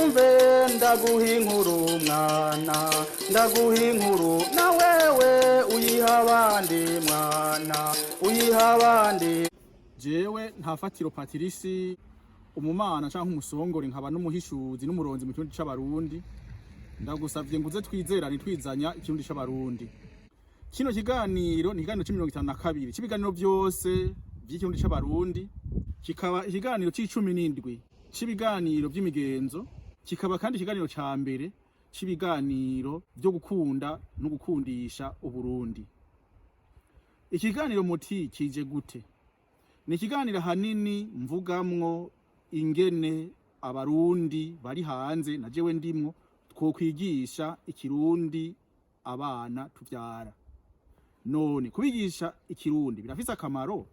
wumve ndaguha inkuru mwana ndaguha inkuru na wewe uyiha abandi mwana uyiha abandi. Jewe ntafatiro Patirisi umumana canke umusongore nkaba n'umuhishuzi n'umuronzi mu kirundi c'abarundi, ndagusavye nguze twizerane twizanya ikirundi c'abarundi. Kino kiganiro ni ikiganiro c'52 c'ibiganiro vyose vy'ikirundi c'abarundi, kikaba ikiganiro c'17 c'ibiganiro vy'imigenzo, kikaba kandi ikiganiro ca mbere c'ibiganiro vyo gukunda no gukundisha Uburundi. Ikiganiro muti kije gute? Ni ikiganiro hanini mvugamwo ingene abarundi bari hanze na jewe ndimwo twokwigisha ikirundi abana tuvyara. None kubigisha ikirundi birafise akamaro?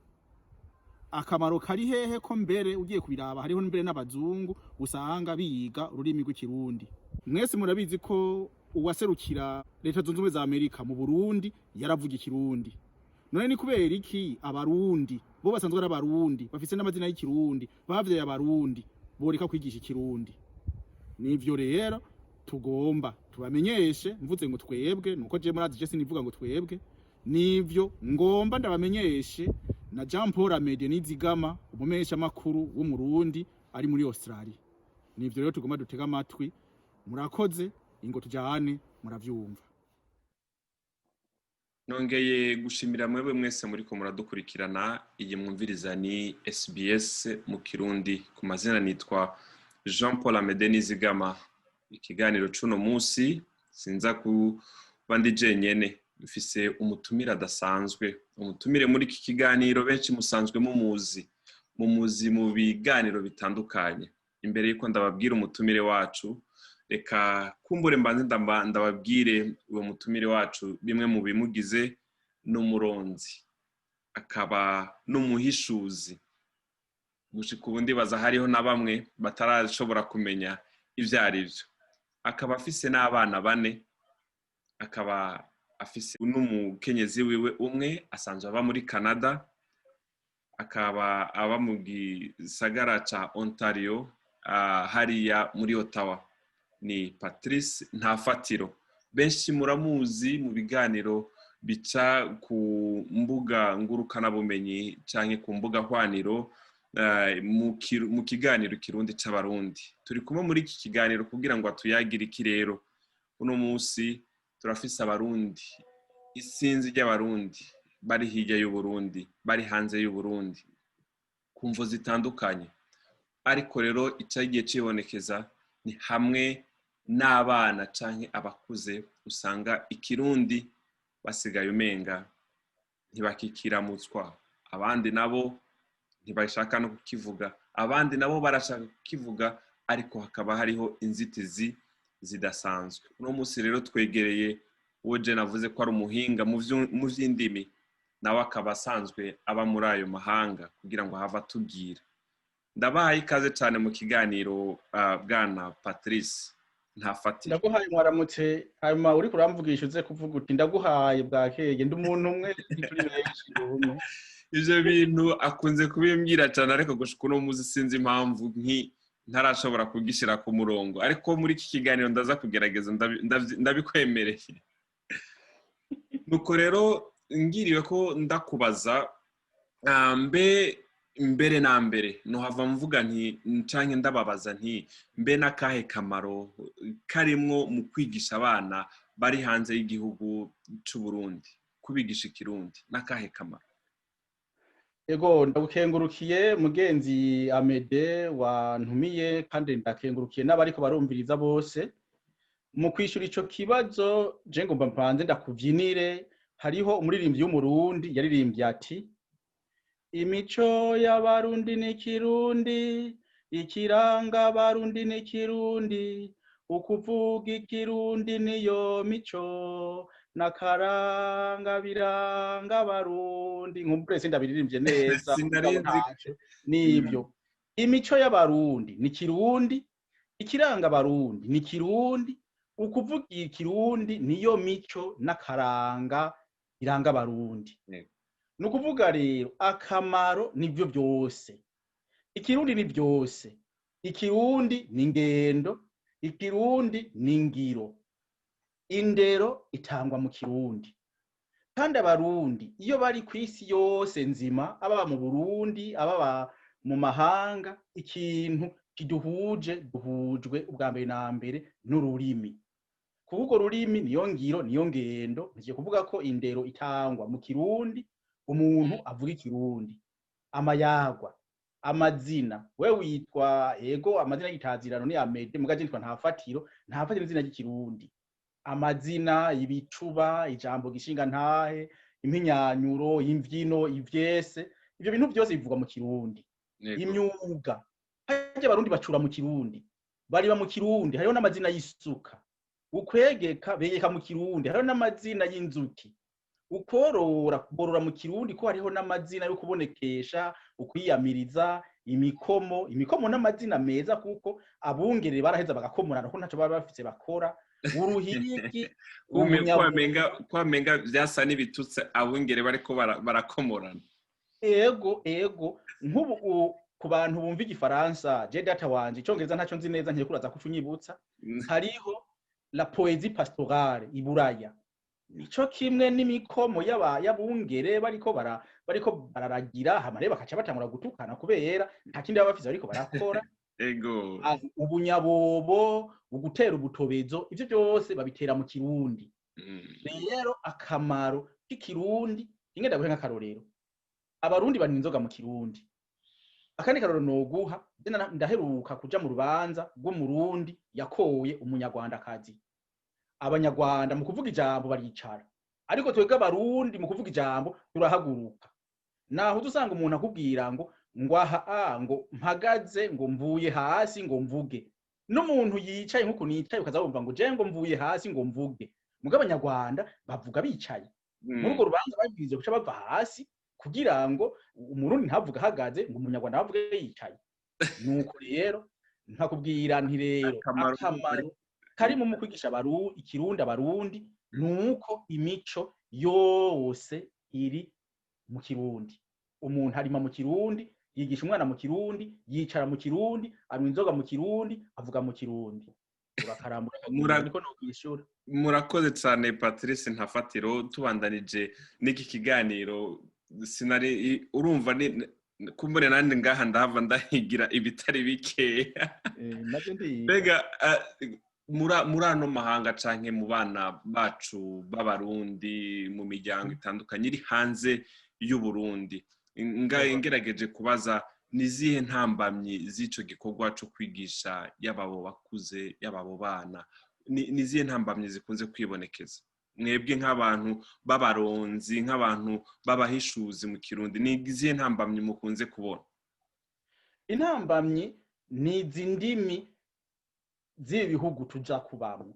Akamaro kari hehe ko mbere ugiye kubiraba hariho mbere n'abazungu usanga biga ururimi rw'ikirundi. Mwese murabizi ko uwaserukira leta zunze ubumwe za Amerika mu Burundi yaravuga ikirundi. None ni kubera iki abarundi bo basanzwe ari abarundi bafise n'amazina y'ikirundi bavye abarundi boreka kwigisha ikirundi? Nivyo rero tugomba tubamenyeshe, mvuze ngo twebwe nuko je murazi je sinivuga ngo twebwe, nivyo ngomba ndabamenyeshe na Jean Paul Amede Nizigama umumesha makuru w'umurundi ari muri Australia. Nivyo rero tugomba dutega amatwi, murakoze ingo tujane muravyumva. Nongeye gushimira mwebwe mwese muriko muradukurikirana. Iyi mwumviriza ni SBS mu Kirundi. Ku mazina nitwa Jean Paul Amede Nizigama. Ikiganiro cuno musi sinza kuba ndi jenyene, dufise umutumire adasanzwe. Umutumire muri iki kiganiro benshi musanzwe mumuzi mu biganiro bitandukanye. Imbere yuko ndababwira umutumire wacu, reka kumbure mbanze ndababwire uwo mutumire wacu bimwe mu bimugize. N'umuronzi, akaba n'umuhishuzi. Gushika ubundi baza hariho na bamwe batarashobora kumenya ivyo arivyo. Akaba afise n'abana 4, akaba afise n'umukenyezi wiwe umwe asanzwe aba muri Canada, akaba aba mu gisagara ca Ontario hariya muri Ottawa. Ni Patrice Ntafatiro. Benshi muramuzi mu biganiro bica ku mbuga ngurukana bumenyi canke ku mbuga hwaniro mu kiganiro Kirundi c'abarundi. Turi kumwe muri iki kiganiro kugira ngo atuyagire iki rero. Uno musi turafise abarundi, isinzi ry'abarundi bari hirya y'Uburundi, bari hanze y'Uburundi ku mvo zitandukanye. Ariko rero icagiye cibonekeza ni hamwe n'abana canke abakuze usanga ikirundi basigaye umenga ntibakikiramutswa. Abandi nabo ntibashaka no kukivuga, abandi nabo barashaka kukivuga, ariko hakaba hariho inzitizi zidasanzwe. Uno musi rero twegereye uwo je navuze ko ari umuhinga mu vy'indimi, nawe akaba asanzwe aba muri ayo mahanga kugira ngo hava tubwira. Ndabahaye ikaze cane mu kiganiro bwana Patrice Ntafatiro. Ndaguhaye mwaramutse, hanyuma uri kuramvugisha uze kuvuga uti ndaguhaye bwakeye ndi umuntu umwe turi benshi umwe. Ivyo bintu akunze kubimbwira cane, ariko gushika uno muzi sinzi impamvu ntarashobora kugishira ku murongo, ariko muri iki kiganiro ndaza kugerageza ndabikwemereye. Nuko rero ngiriwe ko ndakubaza mbere na mbere nohava mvuga nti canke ndababaza nti mbe nakahe kamaro karimwo mu kwigisha abana bari hanze y'igihugu c'u Burundi, kubigisha ikirundi nakahe kamaro? Ego ndagukengurukiye mugenzi Amede wantumiye, kandi ndakengurukiye n'abariko barumviriza bose. Mu kwishura ico kibazo je ngomba mpanze ndakuvyinire. Hariho umuririmbyi w'umurundi yaririmbye ati: imico y'abarundi ni kirundi, ikiranga abarundi ni kirundi, ukuvuga ikirundi niyo mico, nakaranga biranga abarundi. Nkumbure sindabiririmbye neza nibyo. Imico y'abarundi ni kirundi, ikiranga abarundi ni kirundi, ukuvuga ikirundi niyo mico nakaranga iranga abarundi. Nukuvuga rero akamaro nivyo byose. Ikirundi ni byose. Ikirundi ni ngendo, ikirundi ni ingiro, indero itangwa mu kirundi. Kandi abarundi iyo bari ku isi yose nzima, ababa mu Burundi, ababa mu mahanga, ikintu duhujwe ubwa mbere na mbere n'ururimi. Kuko urwo rurimi niyo ngiro, niyo ngendo. Ngiye kuvuga ko indero itangwa mu kirundi, umuntu avuga ikirundi. Amayagwa, amazina, we witwa ego amazina y'itazirano ni Amede, mugaje nitwa Ntafatiro izina ry'ikirundi. Amazina, ibicuba, ijambo gishinga ntahe, impinyanyuro, imvyino, ivyese, ivyo bintu byose bivugwa mu kirundi. Imyuga, haje abarundi bacura mu kirundi, bariba mu kirundi, hariho n'amazina y'isuka. Ukwegeka begeka mu kirundi, hariho n'amazina y'inzuki. Borora mu kirundi ko hariho n'amazina yo kubonekesha, ukwiyamiriza, imikomo n'amazina meza kuko abungere baraheza bagakomorana ko ntaco baba bafise bakora. Uruhigi, kwamenga vyasa n'ibitutse abungere bariko barakomorana. Ego nk'ubu ku bantu bumva igifaransa, je data wanje icongereza ntaco nzi neza nkiye kuraza kucunyibutsa. Hariho la poésie pastorale iburaya. Nico kimwe n'imikomo y'abungere bariko bararagira hamare bakaca batangura gutukana kubera nta kindi baba bafise bariko barakora. Ego. Ubunyabobo, ugutera ubutobezo, ivyo byose babitera mu kirundi. Rero akamaro k'ikirundi ingenda guhe nk'akarorero. Abarundi banywa inzoga mu kirundi. Akandi karorero noguha, ndaheruka kuja mu rubanza rw'umurundi yakoye umunyarwandakazi. Abanyarwanda mu kuvuga ijambo baricara, ariko twebwe abarundi mu kuvuga ijambo turahaguruka. Naho dusanga umuntu akubwira ngo ngo mpagaze, ngo mvuye hasi, ngo mvuge. N'umuntu yicaye nkuko nicaye ukazabumva ngo je ngo mvuye hasi, ngo mvuge. Mugabo abanyarwanda bavuga bicaye. Muri urwo rubanza babwize guca bava hasi kugira ngo umurundi ntavuga ahagaze, ngo umunyarwanda avuge yicaye. Nuko rero ntakubwira nti rero akamaro karimo mu kwigisha ikirundi abarundi nuko imico yose iri mu kirundi. Umuntu harima mu kirundi, yigisha umwana mu kirundi, yicara mu kirundi, anywa inzoga mu kirundi, avuga mu kirundi. Urakarambura niko no kwishura. Murakoze cyane Patrice Ntafatiro, tubandanije n'iki kiganiro sinari urumva kumbure nande ngaha ndava ndahigira ibitari bikeya. Mbega muri ano mahanga canke mu bana bacu b'abarundi mu miryango itandukanye iri hanze y'Uburundi, ngerageje kubaza nizihe ntambamyi z'ico gikorwa cyo kwigisha y'ababo bakuze y'ababo bana, nizihe ntambamyi zikunze kwibonekeza mwebwe nk'abantu b'abaronzi, nk'abantu b'abahishuzi mu kirundi, nizihe ntambamyi mukunze kubona? Intambamyi ni zindimi z'ibihugu tuja kubamwo.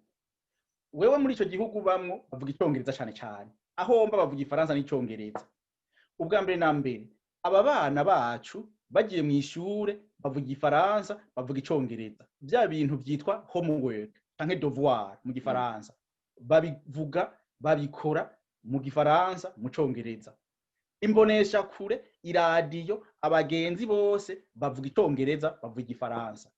Wewe muri ico gihugu bamwo bavuga icongereza cyane cyane, aho mba bavuga ifaransa n'icongereza. Ubwa mbere na mbere aba bana bacu bagiye mu ishure bavuga ifaransa, bavuga icongereza. Bya bintu byitwa homework canke devoir mu gifaransa babivuga babikora mu gifaransa, mu congereza. Imbonesha kure, iradiyo, abagenzi bose bavuga icongereza, bavuga igifaransa.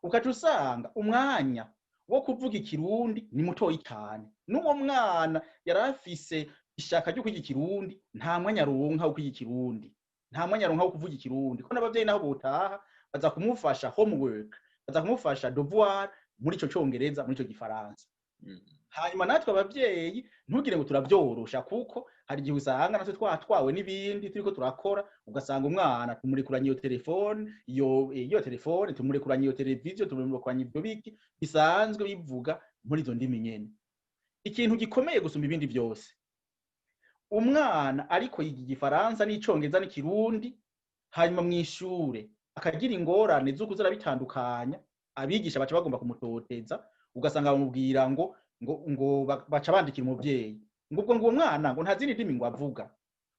Ukaca usanga umwanya wo kuvuga ikirundi ni mutoyi cyane. N'uwo mwana yarafise ishaka ryo kwiga ikirundi, nta mwanya aronka wo kwiga ikirundi, nta mwanya aronka wo kuvuga ikirundi. Ko n'abavyeyi naho botaha baza kumufasha homework, baza kumufasha devoir muri ico congereza, muri ico gifaransa. Hanyuma natwe abavyeyi ntugire ngo turavyorosha, kuko hari igihe usanga natwe twatwawe n'ibindi turiko turakora, ugasanga umwana tumurekuranye iyo telefone, iyo telefone tumurekuranye iyo televiziyo, tumurekuranye ibyo biki bisanzwe bivuga muri izo ndimi nyene. Ikintu gikomeye gusumba ibindi byose, umwana ariko yiga igifaransa n'icongereza n'ikirundi, hanyuma mu ishure akagira ingorane zo kuzara bitandukanya, abigisha baca bagomba kumutoteza, ugasanga bamubwira ngo baca bandikira umuvyeyi ngo uwo mwana ngo ntazindi ndimi ngo avuga.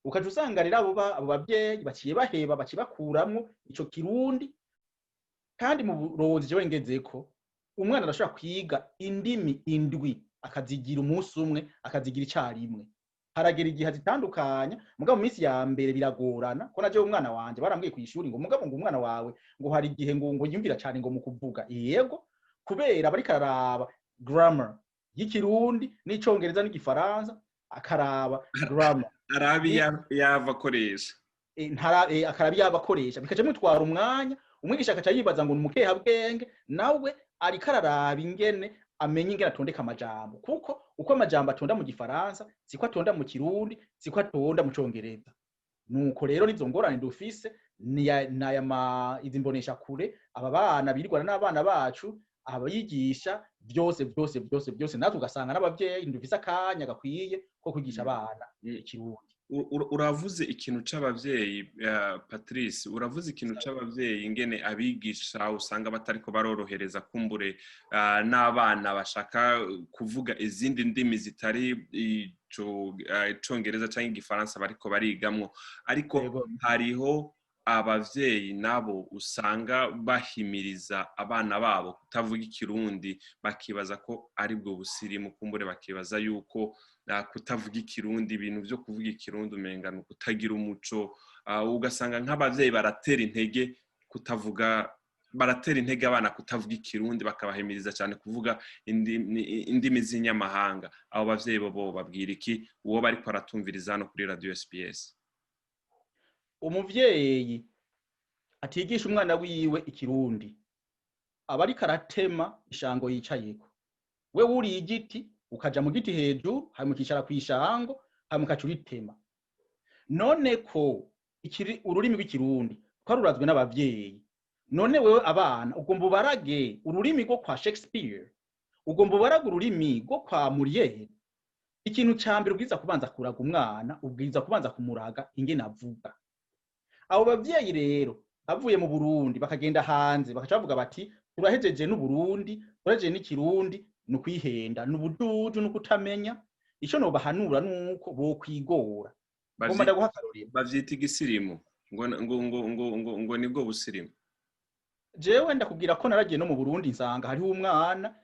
Ukaca usanga rero abo bavyeyi baciye baheba, bacibakuramwo ico kirundi. Kandi mu burozi jewe ngezeko umwana arashobora kwiga indimi indwi akazigira umunsi umwe, akazigira icarimwe. Haragera igihe zitandukanya, mugabo mu minsi ya mbere biragorana. Ko naje umwana wanje barambwiye ku ishuri ngo mugabo ngo umwana wawe ngo hari igihe ngo yumvira cyane ngo mu kuvuga. Yego, kubera bariko araraba grammar y'ikirundi n'icongereza n'igifaransa, akaraba grammar arabi yava akoresha akaraba yaba akoresha, bikaca mutwara umwanya, umwigisha akaca yibaza ngo ni umukehabwenge, nawe ariko araraba ingene amenye ingene atondeka amajambo, kuko uko amajambo atonda mu gifaransa siko atonda mu kirundi, siko atonda mu congereza. Nuko rero nizo ngorane dufise izi mbonesha kure, aba bana birirwana n'abana bacu, abayigisha byose natwe ugasanga n'abavyeyi dufise akanya gakwiye ko kwigisha abana ikirundi. Uravuze ikintu c'abavyeyi Patrice, uravuze ikintu c'abavyeyi ingene abigisha usanga batariko barorohereza kumbure n'abana bashaka kuvuga izindi ndimi zitari icongereza canke igifaransa bariko barigamwo, ariko hariho abavyeyi nabo usanga bahimiriza abana babo kutavuga ikirundi, bakibaza ko ari bwo busirimu, kumbure bakibaza yuko kutavuga ikirundi, ibintu vyo kuvuga ikirundi umenga ni kutagira umuco, ugasanga nk'abavyeyi baratera intege abana kutavuga ikirundi, bakabahimiriza cyane kuvuga indimi z'inyamahanga. Abo bavyeyi bo babwira iki uwo bariko aratumviriza hano kuri radio SBS? Umuvyeyi atigisha umwana wiwe ikirundi aba ariko aratema ishango yicayeko. We wuriye igiti ukaja mu giti hejuru, hanyuma ukicara kw'ishango, hanyuma ukaca uritema. None ko ururimi rw'ikirundi twarurazwe n'abavyeyi, none wewe abana ugomba ubarage ururimi rwo kwa Shakespeare, ugomba ubarage ururimi rwo kwa Molière. Ikintu ca mbere ubwiza kubanza kuraga umwana, ubwiza kubanza kumuraga ingene avuga. Abo bavyeyi rero bavuye mu Burundi bakagenda hanze bakaca bavuga bati turahejeje n'Uburundi, turahejeje n'ikirundi, nukwihenda, nubududu, nukutamenya. Ico nobahanura nuko bokwigora. Ngomba ndaguha akarorero. Bavyita igisirimu ngo nibwo busirimu. Jewe ndakubwira ko naragiye no mu Burundi, nsanga hariho umwana,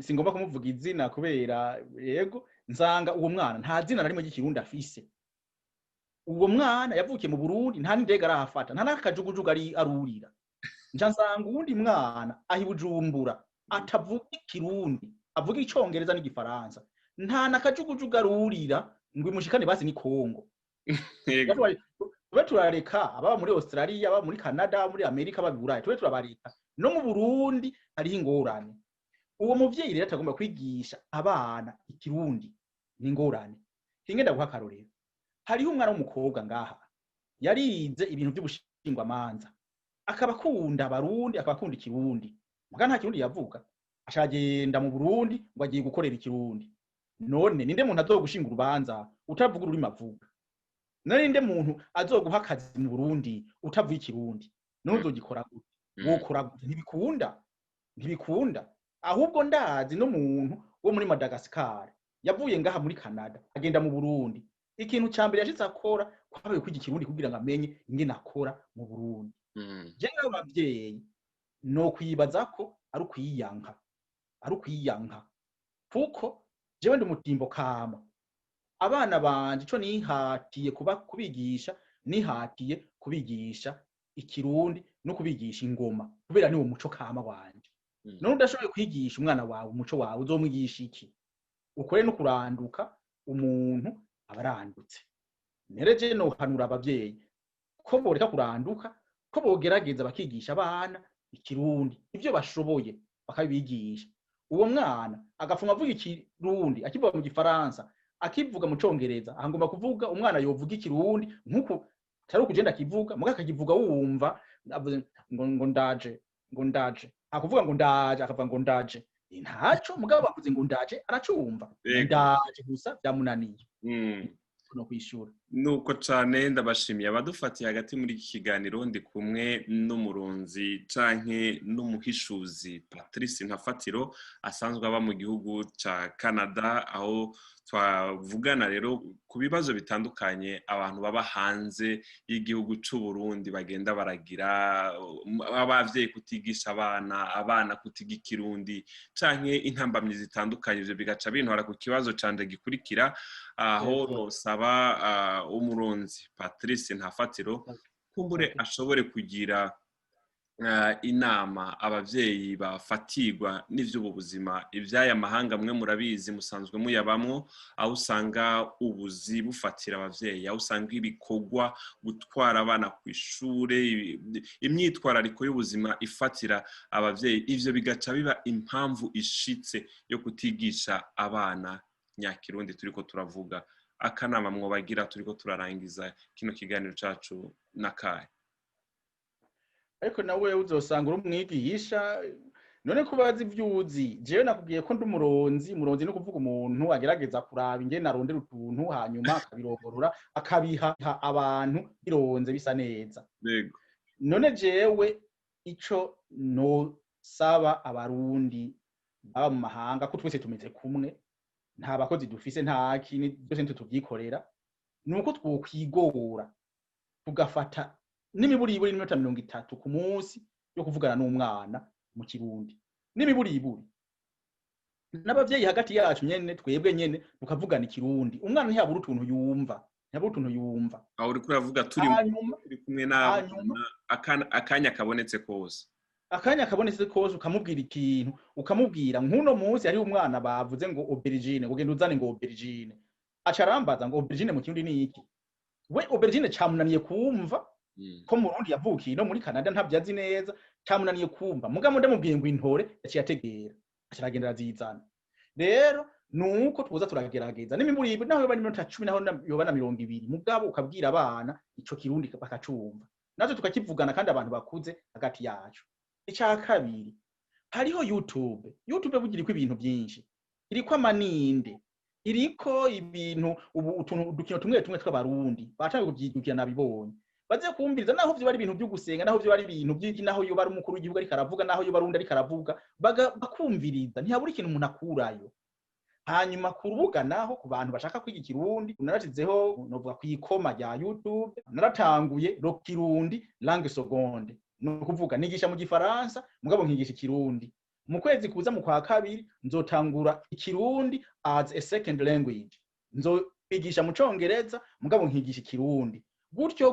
singomba kumuvuga izina kubera yego, nsanga uwo mwana nta zina na rimwe ry'ikirundi afise. Uwo mwana yavukiye mu Burundi, nta n'indege arahafata, nta n'akajugujugu arurira. Nca nsanga uwundi mwana ahi Bujumbura atavuga ikirundi, avuga icongereza n'igifaransa, nta n'akajugujugu arurira ngo imushikane basi ni Kongo. Tube turareka ababa muri Australia, ababa muri Canada, muri Amerika, ababa Burayi, tube turabareka. No mu Burundi hariho ingorane. Uwo muvyeyi rero atagomba kwigisha abana ikirundi ni ingorane. Hinge ndaguha akarorero. Hariho umwana w'umukobwa ngaha yarize ibintu by'ubushingwamanza, akaba akunda Abarundi, akaba akunda ikirundi, muga nta kirundi yavuga. Ashagenda mu Burundi ngo agiye gukorera ikirundi. None ninde muntu azogushinga urubanza utavuga ururimi avuga? None ninde muntu azoguha akazi mu Burundi utavuga ikirundi? None uzogikora gute? Wokora gute? Ntibikunda. Ahubwo ndazi no muntu wo muri Madagascar yavuye ngaha muri Canada agenda mu Burundi, ikintu ca mbere yashitse akora kwabaye kwiga ikirundi kugira ngo amenye ingene akora mu Burundi. Je n'abavyeyi no kwibaza ko ari ukwiyanka, kuko jewe ndi umutimbo kama. Abana banje ico nihatiye kubigisha ikirundi no kubigisha ingoma, kubera ni wo muco kama wanje. None udashoboye kwigisha umwana wawe umuco wawe, uzomwigisha iki? Ukore no kuranduka, umuntu abarandutse. Nereje no hanura abavyeyi ko boreka kuranduka, ko bogerageza bakigisha abana ikirundi ivyo bashoboye bakabigisha. Uwo mwana agafuma avuga ikirundi, akivuga mu gifaransa, akivuga mu congereza, ahangomba kuvuga umwana yovuga ikirundi nkuko tari kugenda kivuga, muga akakivuga wumva ngo ndaje, akuvuga ngo ndaje, akavuga ngo ndaje. Ntaco mugabo bavuze ngo ndaje aracumva. Ndaje gusa byamunaniye. No kwishura. Nuko cane ndabashimiye abadufatiye hagati muri iki kiganiro. Ndi kumwe n'umurunzi canke n'umuhishuzi Patrice Ntafatiro, asanzwe aba mu gihugu ca Canada, aho twavugana rero ku bibazo bitandukanye abantu baba hanze y'igihugu c'u Burundi bagenda baragira, abavyeyi kutigisha abana kutiga ikirundi canke intambamyi zitandukanye. Ivyo bigaca bintwara ku kibazo canje gikurikira, aho nosaba umurunzi Patrice Ntafatiro kumbure ashobore kugira inama abavyeyi bafatirwa n'ivy'ubu buzima ivy'aya mahanga mwe murabizi musanzwe muyabamwo aho usanga ubuzi bufatira abavyeyi aho usanga ibikorwa gutwara abana ku ishure imyitwarariko y'ubuzima ifatira abavyeyi ivyo bigaca biba impamvu ishitse yo kutigisha abana nyakirundi turiko turavuga akanama mwobagira turiko turarangiza kino kiganiro cacu nakahe ariko nawe uzosanga uri umwigisha none ko bazi ivyuzi jewe nakubwiye ko ndi umuronzi no kuvuga umuntu agerageza kuraba ingene arondera utuntu hanyuma akabirongorora akabiha abantu bironze bisa neza yego none jewe ico no saba abarundi baba mu mahanga ko twese tumeze kumwe nta bakozi dufise nta kintu byose ntituvyikorera nuko twokwigora tugafata n'imiburiburi n'iminota 30 ku munsi yo kuvugana n'umwana mu Kirundi n'imiburiburi n'abavyeyi hagati yacu nyene twebwe nyene tukavugana Ikirundi umwana ntiyabura utuntu yumva aho uri kuravuga turi kumwe akanya kabonetse kose ukamubwira ikintu ukamubwira nk'uno munsi hari umwana bavuze ngo aubergine ugenda uzane ngo aubergine acarambaza ngo aubergine mu Kirundi ni iki we aubergine camunaniye kumva ko mu Burundi yavukiye no muri Canada ntavyazi neza camunaniye kumva mugabo ndamubwiye ngo intore yaciye ategera aciragenda azizana rero nuko tuza turagerageza n'imiburi naho yoba n'iminota 10 naho yoba na 20 mugabo ukabwira abana ico Kirundi bakacumva nazo tukakivugana kandi abantu bakuze hagati yacu icya kabiri hariho YouTube bugiriko ibintu byinshi iriko amaninde iriko ibintu ubu utuntu dukino tumwe tw'abarundi batangiye kuvyidukira nabibonye baze kumviriza naho vyo bari ibintu byo gusenga naho vyo bari ibintu by'iki naho yo bari umukuru w'igihugu ari karavuga naho yo barundi ari karavuga bakumviriza ntihabura ikintu umuntu akurayo hanyuma ku rubuga naho ku bantu bashaka kwiga Kirundi narashizeho novuga ku ikoma rya YouTube naratanguye ro Kirundi langue seconde no kuvuga nigisha mu gifaransa mugabo nkigisha Kirundi mu kwezi kuza mu kwa kabiri nzotangura Ikirundi as a second language nzokwigisha mu Congereza mugabo nkigisha Kirundi gutyo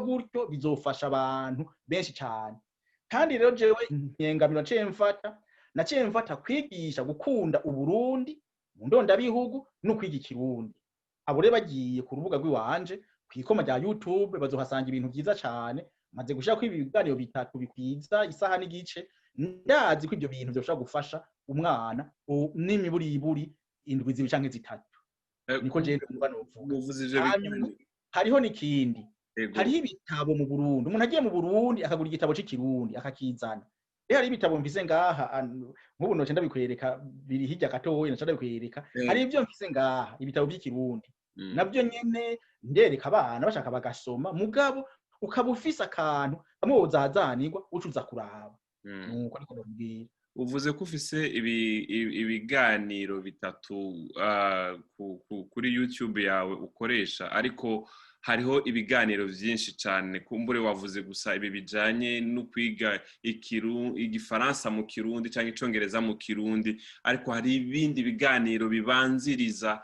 bizofasha abantu benshi cyane kandi rero jewe nkengamira naciye mfata kwigisha gukunda uburundi mu ndondabihugu no kwiga Kirundi abo rero bagiye ku rubuga rw'iwanje kwikoma rya YouTube bazohasanga ibintu byiza cyane maze gushaka ko ibiganiro bitatu bikwiza isaha n'igice ndazi ko ibyo bintu byoshobora gufasha umwana n'imiburiburi indwi zibi canke zitatu niko je ndumva novuga hariho n'ikindi hariho ibitabo mu Burundi umuntu agiye mu Burundi akagura igitabo c'Ikirundi akakizana rero hari ibitabo mvise ngaha nk'ubu noce ndabikwereka biri hirya gatoya noce ndabikwereka hari ibyo mvise ngaha ibitabo by'Ikirundi nabyo nyene ndereka abana bashaka bagasoma mugabo ukaba ufise akantu kamwe wozazanirwa ucuza kuraba nuko ariko ndabwira uvuze ko ufise ibiganiro bitatu kuri YouTube yawe ukoresha ariko hariho ibiganiro vyinshi cyane kumbure wavuze gusa ibi bijanye no kwiga igifaransa mu Kirundi cyangwa Icongereza mu Kirundi ariko hari ibindi biganiro bibanziriza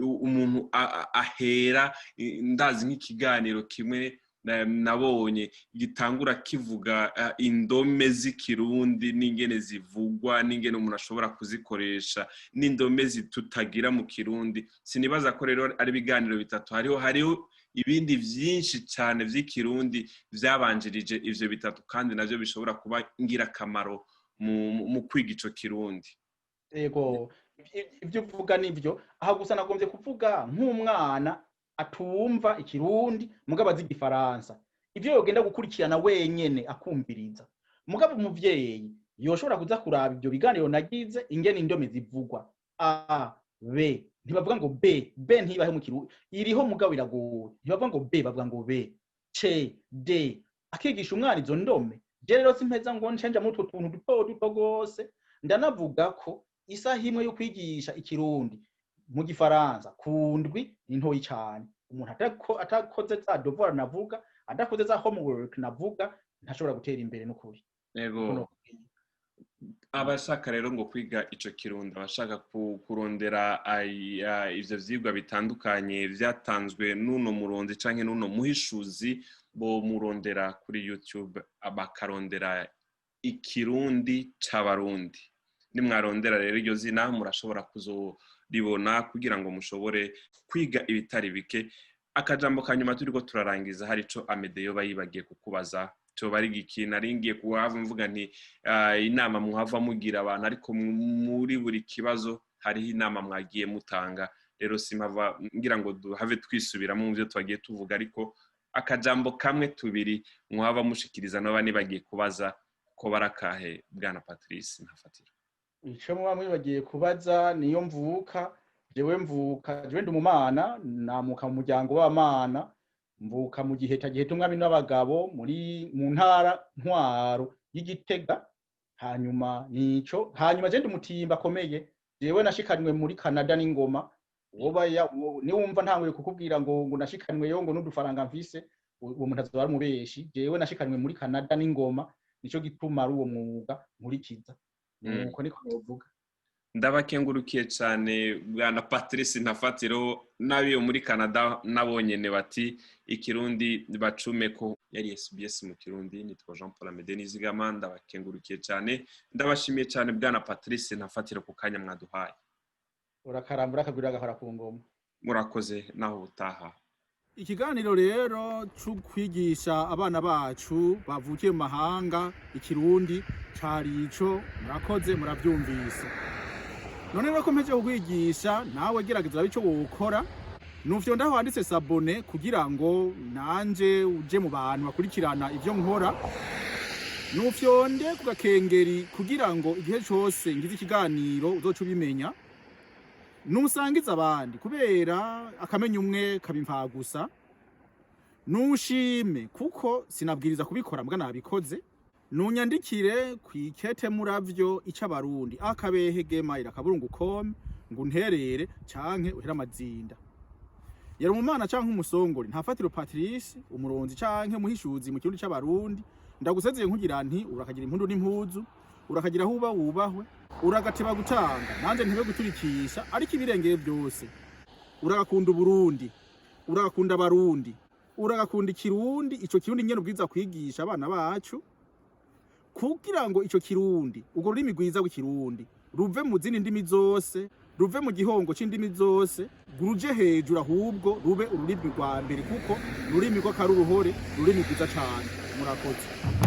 umuntu ahera ndazi nk'ikiganiro kimwe nabonye gitangura kivuga indome z'Ikirundi n'ingene zivugwa n'ingene umuntu ashobora kuzikoresha n'indome tutagira mu Kirundi sinibaza ko rero ari biganiro bitatu hariho ibindi vyinshi cyane vy'Ikirundi vyabanjirije ivyo bitatu kandi navyo bishobora kuba ngirakamaro mu kwiga ico Kirundi yego ibyo uvuga nivyo aha gusa nagombye kuvuga nk'umwana atumva Ikirundi mugabo azi Igifaransa ivyo yogenda gukurikirana wenyene akumviriza mugabo umuvyeyi yoshobora kuza kuraba ibyo biganiro nagize ingene indome zivugwa a b ntibavuga ngo b ntibahe mu Kirundi iriho mugabo iragoye ntibavuga ngo b bavuga ngo b c d akigisha umwana izo ndome je rero simpeza ngo ncenge mu tuntu duto gose ndanavuga ko isaha imwe yo kwigisha Ikirundi mu Gifaransa kundwi intoyi cyane umuntu atakoze za devoir navuga adakoze za homework navuga ntashobora gutera imbere n'ukuri yego abashaka rero ngo kwiga ico Kirundi abashaka kurondera ivyo vyigwa bitandukanye vyatanzwe n'uno muronzi canke n'uno muhishuzi bo murondera kuri YouTube abakarondera ikirundi c'abarundi. Nimwarondera rero iryo zina murashobora kuzoribona kugira ngo mushobore kwiga ibitari bike. Akajambo kanyuma turiko turarangiza hari ico Amede yoba yibagiye kukubaza, coba ari igiki? Naringiye kuhava mvuga nti inama muhava mugira abantu, ariko muri buri kibazo hariho inama mwagiye mutanga. Rero simpava ngira ngo duhave twisubiramo mu byo twagiye tuvuga, ariko akajambo kamwe tubiri muhava mushikiriza noba nibagiye kubaza ko barakahe bwana Patrice Ntafatiro. Ico muba mwibagiye kubaza niyo mvuka, jewe ndi umumana, namuka mu muryango w'abamana, mvuka mu gihe umwami n'abagabo mu ntara ntwaro y'Igitega. Hanyuma je ndi mutimba akomeye, jewe nashikanywe muri Canada n'ingoma. Niwumva ntanguye kukubwira ngo nashikanyweyo ngo n'udufaranga mfise, uwo muntu azoba ari umubeshi. Jewe nashikanywe muri Canada n'ingoma, nico gituma ari uwo mwuga nkurikiza. Nuko niko novuga. Ndabakengurukiye cyane bwana Patrice Ntafatiro. Nabiyo muri Canada nabonyene bati ikirundi bacume ko yari SBS mu Kirundi. Nitwa Jean Paul Amede Nizigama, ndabakengurukiye cyane, ndabashimiye cyane bwana Patrice Ntafatiro ku kanya mwaduhaye. Urakarambura akagwira agahora ku ngoma. Murakoze naho butaha. Ikiganiro rero cyo kwigisha abana bacu bavukiye mu mahanga ikirundi cari ico, murakoze muravyumvise. None rero ko mpeje kugwigisha, nawe gerageza bico wokora, nuvyo ndaho handitse s'abone kugira ngo nanje uje mu bantu bakurikirana ivyo nkora. Nufyonde ku gakengeri kugira ngo igihe cyose ngize ikiganiro uzoca ubimenya. Numusangiza abandi kubera akamenya umwe kabimpa gusa. Nushime kuko sinabwiriza kubikora mbwa nabikoze. Nunyandikire kwikete muravyo icabarundi akabehegema irakaburungu.com ngo unterere canke uhera amazinda. Yari umumana canke umusongori Ntafatiro Patrice, umuronzi canke muhishuzi mu kirundi c'abarundi. Ndagusezeye nkugira nti urakagira impundu n'impuzu, urakagira huba wubahwe, uragateba gutanga nanje ntebe guturikisha, ariko ibirengeye byose. Uragakunda Burundi, uragakunda abarundi, uragakunda ikirundi. Ico kirundi nyene ubwiza kwigisha abana bacu kugira ngo ico kirundi, ugo rurimi rwiza rw'ikirundi ruve mu zindi ndimi zose, ruve mu gihongo c'indimi zose, ruje hejuru ahubwo rube ururimi rwa mbere kuko ururimi rw'akaruruhore, ururimi rwiza cane. Murakoze.